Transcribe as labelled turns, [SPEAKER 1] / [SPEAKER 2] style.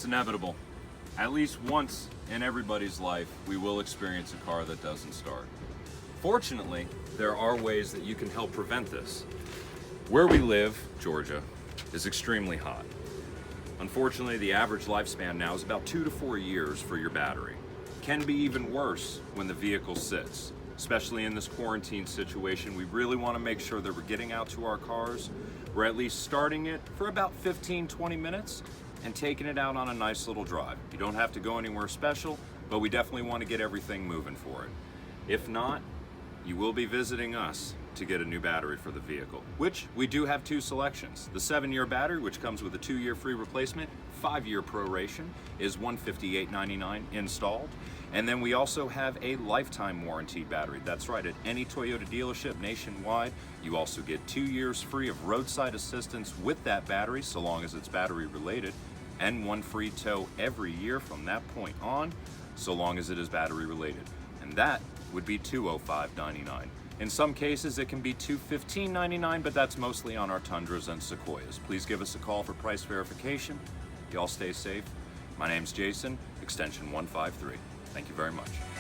[SPEAKER 1] It's inevitable. At least once in everybody's life, we will experience a car that doesn't start. Fortunately, there are ways that you can help prevent this. Where we live, Georgia, is extremely hot. Unfortunately, the average lifespan now is about 2 to 4 years for your battery. Can be even worse when the vehicle sits. Especially in this quarantine situation, we really want to make sure that we're getting out to our cars. We're at least starting it for about 15-20 minutes and taking it out on a nice little drive. You don't have to go anywhere special, but we definitely want to get everything moving for it. If not, you will be visiting us to get a new battery for the vehicle, which we do have 2 selections. The 7-year battery, which comes with a 2-year free replacement, 5-year proration, is $158.99 installed. And then we also have a lifetime warranty battery. That's right, at any Toyota dealership nationwide, you also get 2 years free of roadside assistance with that battery, so long as it's battery related, and 1 free tow every year from that point on, so long as it is battery related. And that would be $205.99. In some cases, it can be $215.99, but that's mostly on our Tundras and Sequoias. Please give us a call for price verification. Y'all stay safe. My name's Jason, extension 153. Thank you very much.